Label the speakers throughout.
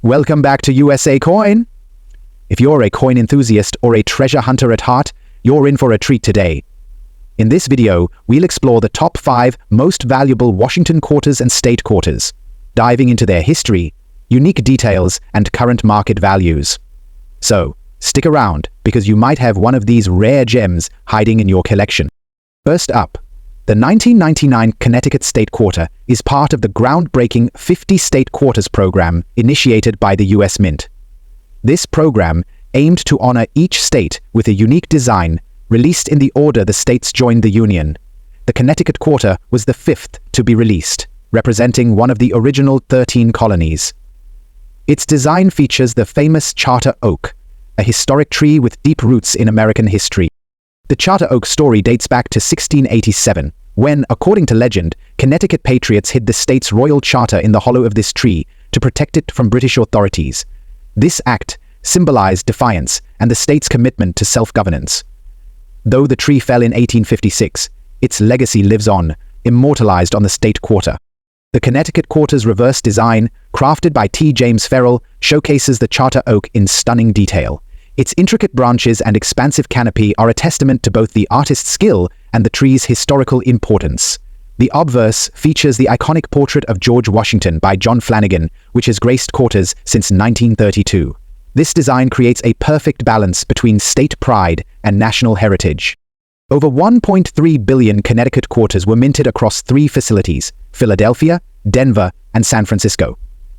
Speaker 1: Welcome back to USA Coin. If you're a coin enthusiast or a treasure hunter at heart, you're in for a treat today. In this video, we'll explore the top 5 most valuable Washington quarters and state quarters, diving into their history, unique details, and current market values. So, stick around because you might have one of these rare gems hiding in your collection. First up, the 1999 Connecticut State Quarter is part of the groundbreaking 50 State Quarters program initiated by the U.S. Mint. This program aimed to honor each state with a unique design, released in the order the states joined the Union. The Connecticut Quarter was the 5th to be released, representing one of the original 13 colonies. Its design features the famous Charter Oak, a historic tree with deep roots in American history. The Charter Oak story dates back to 1687, when, according to legend, Connecticut patriots hid the state's royal charter in the hollow of this tree to protect it from British authorities. This act symbolized defiance and the state's commitment to self-governance. Though the tree fell in 1856, its legacy lives on, immortalized on the state quarter. The Connecticut Quarter's reverse design, crafted by T. James Ferrell, showcases the Charter Oak in stunning detail. Its intricate branches and expansive canopy are a testament to both the artist's skill and the tree's historical importance. The obverse features the iconic portrait of George Washington by John Flanagan, which has graced quarters since 1932. This design creates a perfect balance between state pride and national heritage. Over 1.3 billion Connecticut quarters were minted across 3 facilities: Philadelphia, Denver, and San Francisco.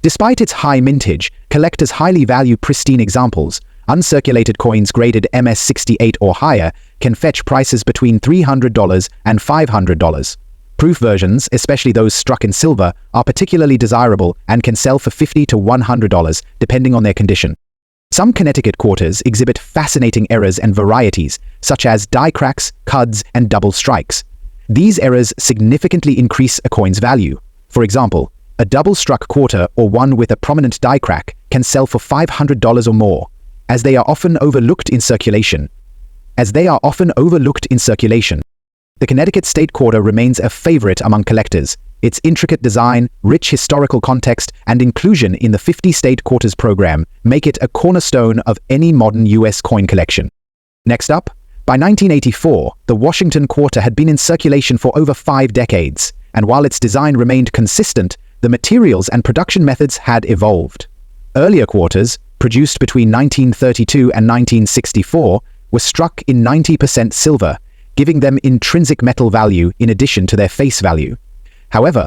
Speaker 1: Despite its high mintage, collectors highly value pristine examples. Uncirculated coins graded MS-68 or higher can fetch prices between $300 and $500. Proof versions, especially those struck in silver, are particularly desirable and can sell for $50 to $100, depending on their condition. Some Connecticut quarters exhibit fascinating errors and varieties, such as die cracks, cuds, and double strikes. These errors significantly increase a coin's value. For example, a double-struck quarter or one with a prominent die crack can sell for $500 or more, as they are often overlooked in circulation. The Connecticut State Quarter remains a favorite among collectors. Its intricate design, rich historical context, and inclusion in the 50 State Quarters program make it a cornerstone of any modern U.S. coin collection. Next up, by 1984, the Washington Quarter had been in circulation for over 5 decades, and while its design remained consistent, the materials and production methods had evolved. Earlier quarters, produced between 1932 and 1964, were struck in 90% silver, giving them intrinsic metal value in addition to their face value. However,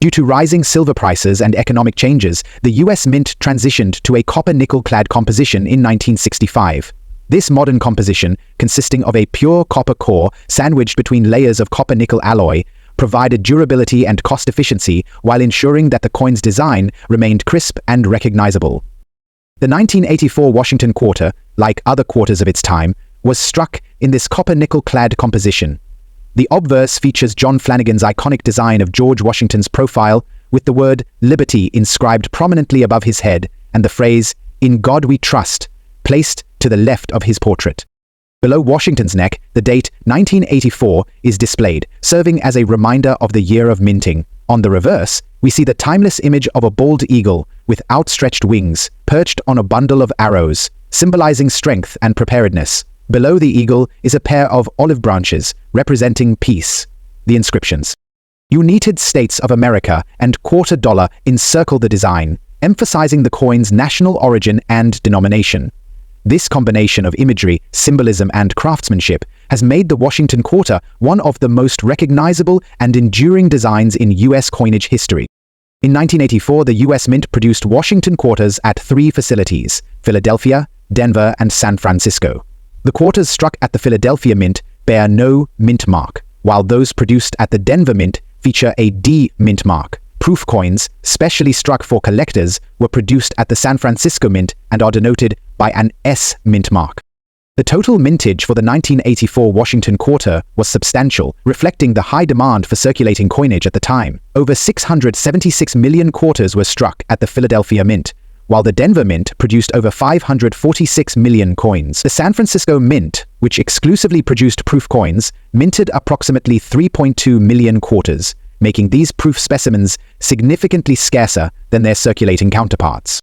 Speaker 1: due to rising silver prices and economic changes, the U.S. Mint transitioned to a copper-nickel-clad composition in 1965. This modern composition, consisting of a pure copper core sandwiched between layers of copper-nickel alloy, provided durability and cost efficiency while ensuring that the coin's design remained crisp and recognizable. The 1984 Washington Quarter, like other quarters of its time, was struck in this copper-nickel-clad composition. The obverse features John Flanagan's iconic design of George Washington's profile, with the word "Liberty" inscribed prominently above his head and the phrase "In God We Trust" placed to the left of his portrait. Below Washington's neck, the date 1984 is displayed, serving as a reminder of the year of minting. On the reverse, we see the timeless image of a bald eagle with outstretched wings, perched on a bundle of arrows, symbolizing strength and preparedness. Below the eagle is a pair of olive branches, representing peace. The inscriptions, "United States of America" and "Quarter Dollar" encircle the design, emphasizing the coin's national origin and denomination. This combination of imagery, symbolism, and craftsmanship has made the Washington Quarter one of the most recognizable and enduring designs in U.S. coinage history. In 1984, the U.S. Mint produced Washington Quarters at 3 facilities: Philadelphia, Denver, and San Francisco. The quarters struck at the Philadelphia Mint bear no mint mark, while those produced at the Denver Mint feature a D mint mark. Proof coins, specially struck for collectors, were produced at the San Francisco Mint and are denoted by an S mint mark. The total mintage for the 1984 Washington Quarter was substantial, reflecting the high demand for circulating coinage at the time. Over 676 million quarters were struck at the Philadelphia Mint, while the Denver Mint produced over 546 million coins. The San Francisco Mint, which exclusively produced proof coins, minted approximately 3.2 million quarters, making these proof specimens significantly scarcer than their circulating counterparts.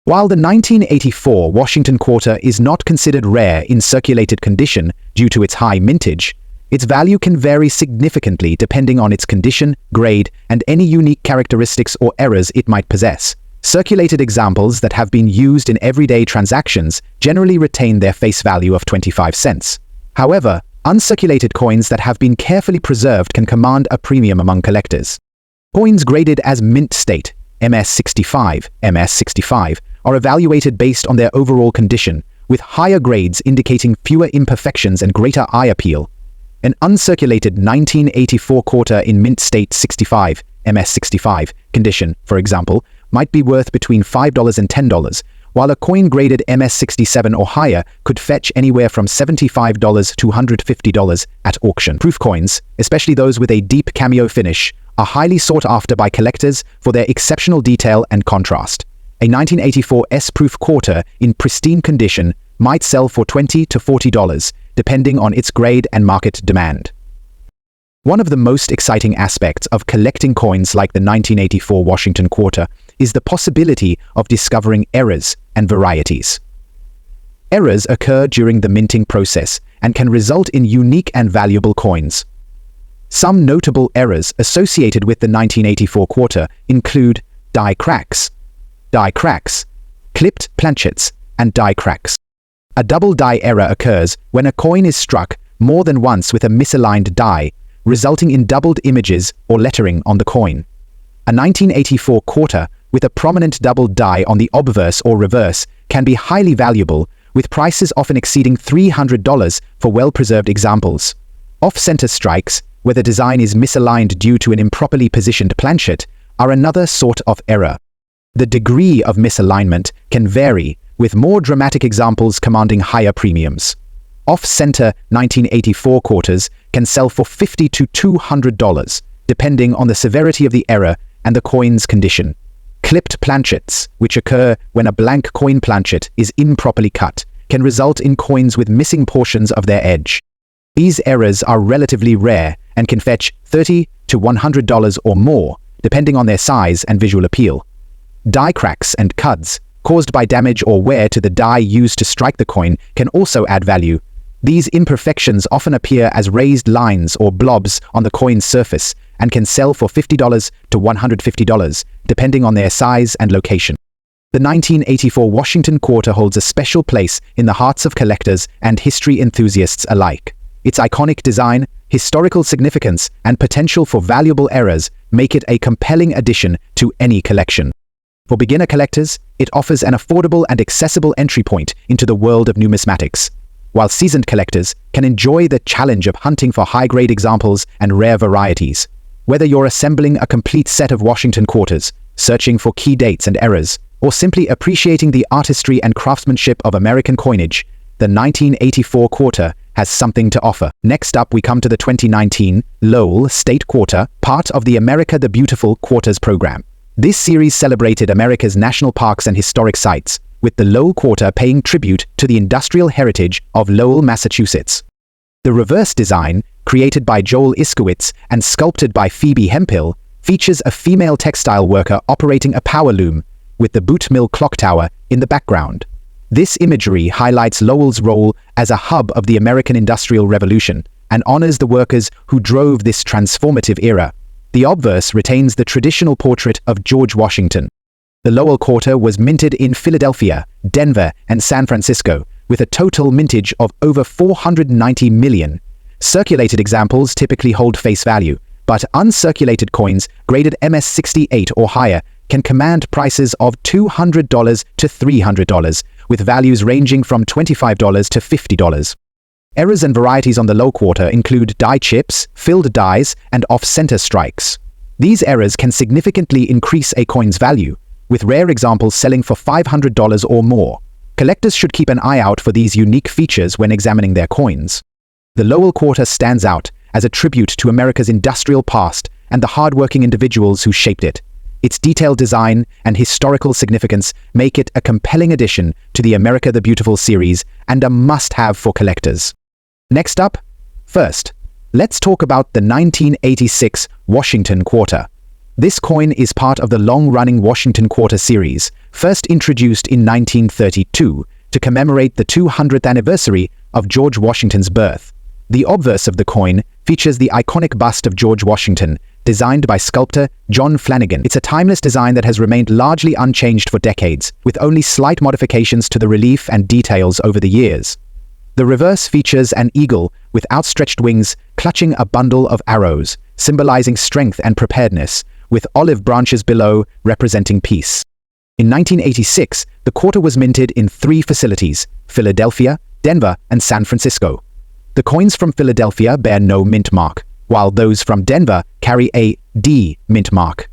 Speaker 1: While the 1984 Washington quarter is not considered rare in circulated condition due to its high mintage, its value can vary significantly depending on its condition, grade, and any unique characteristics or errors it might possess. Circulated examples that have been used in everyday transactions generally retain their face value of 25 cents. However, uncirculated coins that have been carefully preserved can command a premium among collectors. Coins graded as mint state, MS65, are evaluated based on their overall condition, with higher grades indicating fewer imperfections and greater eye appeal. An uncirculated 1984 quarter in mint state 65, MS65 condition, for example, might be worth between $5 and $10, while a coin graded MS67 or higher could fetch anywhere from $75 to $150 at auction. Proof coins, especially those with a deep cameo finish, are highly sought after by collectors for their exceptional detail and contrast. A 1984 S-proof quarter in pristine condition might sell for $20 to $40, depending on its grade and market demand. One of the most exciting aspects of collecting coins like the 1984 Washington quarter is the possibility of discovering errors and varieties. Errors occur during the minting process and can result in unique and valuable coins. Some notable errors associated with the 1984 quarter include die cracks, clipped planchets, and die cracks. A double die error occurs when a coin is struck more than once with a misaligned die, resulting in doubled images or lettering on the coin. A 1984 quarter with a prominent double die on the obverse or reverse can be highly valuable, with prices often exceeding $300 for well-preserved examples. Off-center strikes, where the design is misaligned due to an improperly positioned planchet, are another sort of error. The degree of misalignment can vary, with more dramatic examples commanding higher premiums. Off-center 1984 quarters can sell for $50 to $200, depending on the severity of the error and the coin's condition. Clipped planchets, which occur when a blank coin planchet is improperly cut, can result in coins with missing portions of their edge. These errors are relatively rare and can fetch $30 to $100 or more, depending on their size and visual appeal. Die cracks and cuds, caused by damage or wear to the die used to strike the coin, can also add value. These imperfections often appear as raised lines or blobs on the coin's surface and can sell for $50 to $150, depending on their size and location. The 1984 Washington quarter holds a special place in the hearts of collectors and history enthusiasts alike. Its iconic design, historical significance, and potential for valuable errors make it a compelling addition to any collection. For beginner collectors, it offers an affordable and accessible entry point into the world of numismatics, while seasoned collectors can enjoy the challenge of hunting for high-grade examples and rare varieties. Whether you're assembling a complete set of Washington quarters, searching for key dates and errors, or simply appreciating the artistry and craftsmanship of American coinage, the 1984 quarter has something to offer. Next up, we come to the 2019 Lowell State Quarter, part of the America the Beautiful Quarters program. This series celebrated America's national parks and historic sites, with the Lowell Quarter paying tribute to the industrial heritage of Lowell, Massachusetts. The reverse design, created by Joel Iskowitz and sculpted by Phoebe Hemphill, features a female textile worker operating a power loom, with the boot mill clock tower in the background. This imagery highlights Lowell's role as a hub of the American Industrial Revolution and honors the workers who drove this transformative era. The obverse retains the traditional portrait of George Washington. The Lowell Quarter was minted in Philadelphia, Denver, and San Francisco, with a total mintage of over 490 million. Circulated examples typically hold face value, but uncirculated coins graded MS68 or higher can command prices of $200 to $300, with values ranging from $25 to $50. Errors and varieties on the Lowell Quarter include die chips, filled dies, and off-center strikes. These errors can significantly increase a coin's value, with rare examples selling for $500 or more. Collectors should keep an eye out for these unique features when examining their coins. The Lowell Quarter stands out as a tribute to America's industrial past and the hardworking individuals who shaped it. Its detailed design and historical significance make it a compelling addition to the America the Beautiful series and a must-have for collectors. Next up, first, let's talk about the 1986 Washington Quarter. This coin is part of the long-running Washington Quarter series, first introduced in 1932 to commemorate the 200th anniversary of George Washington's birth. The obverse of the coin features the iconic bust of George Washington, designed by sculptor John Flanagan. It's a timeless design that has remained largely unchanged for decades, with only slight modifications to the relief and details over the years. The reverse features an eagle with outstretched wings clutching a bundle of arrows, symbolizing strength and preparedness, with olive branches below representing peace. In 1986, the quarter was minted in 3 facilities: Philadelphia, Denver, and San Francisco. The coins from Philadelphia bear no mint mark, while those from Denver carry a D mint mark.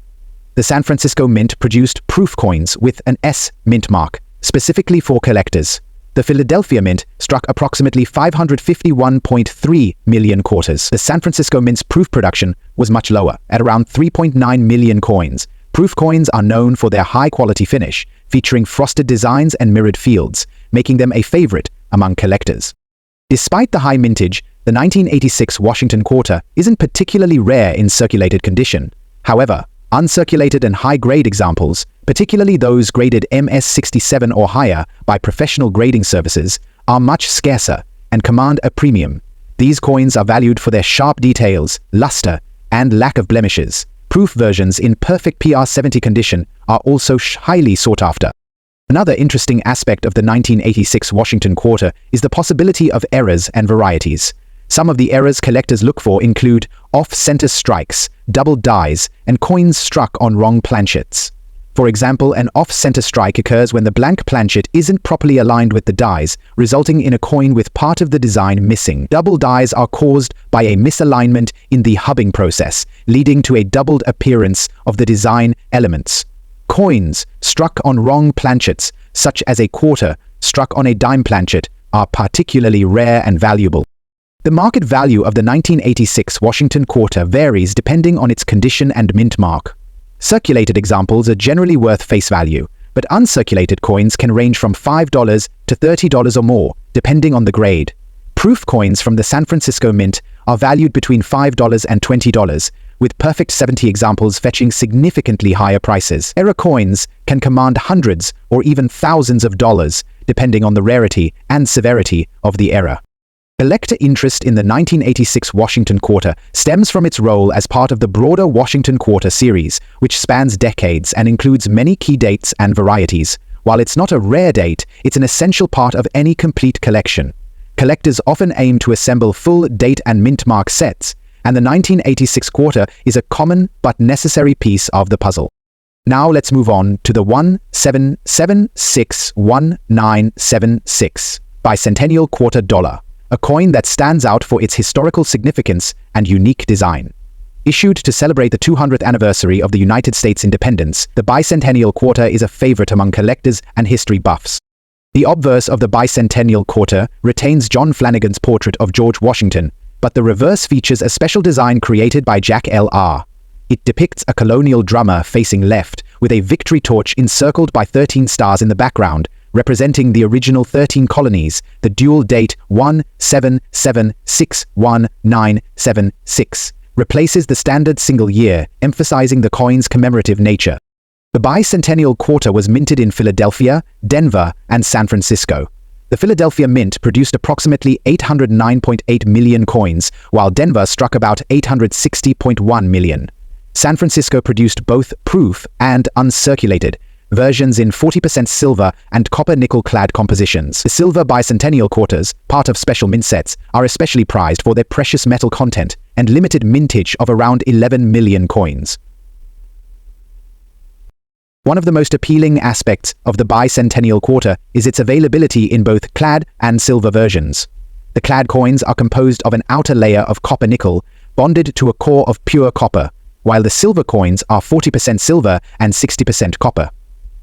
Speaker 1: The San Francisco Mint produced proof coins with an S mint mark, specifically for collectors. The Philadelphia Mint struck approximately 551.3 million quarters. The San Francisco Mint's proof production was much lower, at around 3.9 million coins. Proof coins are known for their high-quality finish, featuring frosted designs and mirrored fields, making them a favorite among collectors. Despite the high mintage, the 1986 Washington Quarter isn't particularly rare in circulated condition. However, uncirculated and high-grade examples, particularly those graded MS67 or higher by professional grading services, are much scarcer and command a premium. These coins are valued for their sharp details, luster, and lack of blemishes. Proof versions in perfect PR70 condition are also highly sought after. Another interesting aspect of the 1986 Washington Quarter is the possibility of errors and varieties. Some of the errors collectors look for include off-center strikes, double dies, and coins struck on wrong planchets. For example, an off-center strike occurs when the blank planchet isn't properly aligned with the dies, resulting in a coin with part of the design missing. Double dies are caused by a misalignment in the hubbing process, leading to a doubled appearance of the design elements. Coins struck on wrong planchets, such as a quarter struck on a dime planchet, are particularly rare and valuable. The market value of the 1986 Washington Quarter varies depending on its condition and mint mark. Circulated examples are generally worth face value, but uncirculated coins can range from $5 to $30 or more, depending on the grade. Proof coins from the San Francisco Mint are valued between $5 and $20, with perfect 70 examples fetching significantly higher prices. Error coins can command hundreds or even thousands of dollars, depending on the rarity and severity of the error. Collector interest in the 1986 Washington Quarter stems from its role as part of the broader Washington Quarter series, which spans decades and includes many key dates and varieties. While it's not a rare date, it's an essential part of any complete collection. Collectors often aim to assemble full date and mint mark sets, and the 1986 Quarter is a common but necessary piece of the puzzle. Now let's move on to the 177661976 Bicentennial Quarter Dollar, a coin that stands out for its historical significance and unique design. Issued to celebrate the 200th anniversary of the United States independence, the Bicentennial Quarter is a favorite among collectors and history buffs. The obverse of the Bicentennial Quarter retains John Flanagan's portrait of George Washington, but the reverse features a special design created by Jack L.R. It depicts a colonial drummer facing left, with a victory torch encircled by 13 stars in the background, representing the original 13 colonies. The dual date 177611976 replaces the standard single year, emphasizing the coin's commemorative nature. The Bicentennial Quarter was minted in Philadelphia, Denver, and San Francisco. The Philadelphia Mint produced approximately 809.8 million coins, while Denver struck about 860.1 million. San Francisco produced both proof and uncirculated versions in 40% silver and copper nickel-clad compositions. The silver Bicentennial Quarters, part of special mint sets, are especially prized for their precious metal content and limited mintage of around 11 million coins. One of the most appealing aspects of the Bicentennial Quarter is its availability in both clad and silver versions. The clad coins are composed of an outer layer of copper nickel, bonded to a core of pure copper, while the silver coins are 40% silver and 60% copper.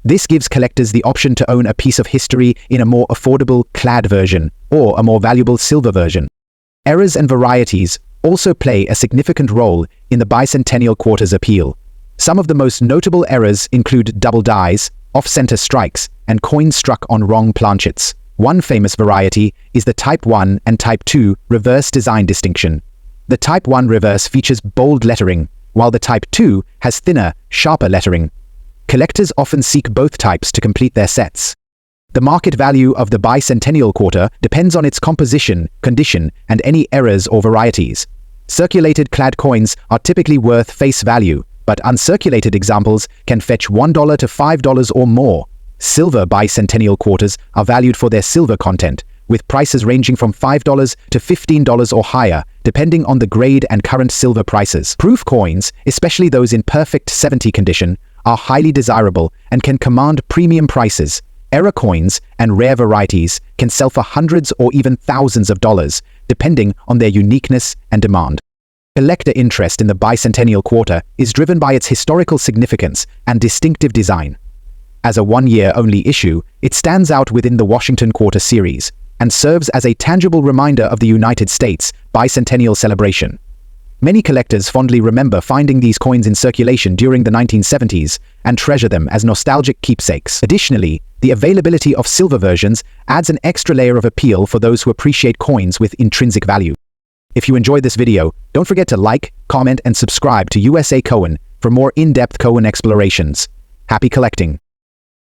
Speaker 1: This gives collectors the option to own a piece of history in a more affordable clad version or a more valuable silver version. Errors and varieties also play a significant role in the Bicentennial Quarter's appeal. Some of the most notable errors include double dies, off-center strikes, and coins struck on wrong planchets. One famous variety is the Type 1 and Type 2 reverse design distinction. The Type 1 reverse features bold lettering, while the Type 2 has thinner, sharper lettering. Collectors often seek both types to complete their sets. The market value of the bicentennial quarter depends on its composition, condition, and any errors or varieties. Circulated clad coins are typically worth face value, but uncirculated examples can fetch $1 to $5 or more. Silver bicentennial quarters are valued for their silver content, with prices ranging from $5 to $15 or higher, depending on the grade and current silver prices. Proof coins, especially those in perfect 70 condition, are highly desirable and can command premium prices. Error coins and rare varieties can sell for hundreds or even thousands of dollars, depending on their uniqueness and demand. Collector interest in the bicentennial quarter is driven by its historical significance and distinctive design. As a one-year-only issue, it stands out within the Washington Quarter series and serves as a tangible reminder of the United States bicentennial celebration. Many collectors fondly remember finding these coins in circulation during the 1970s and treasure them as nostalgic keepsakes. Additionally, the availability of silver versions adds an extra layer of appeal for those who appreciate coins with intrinsic value. If you enjoyed this video, don't forget to like, comment, and subscribe to USA Coin for more in-depth coin explorations. Happy collecting!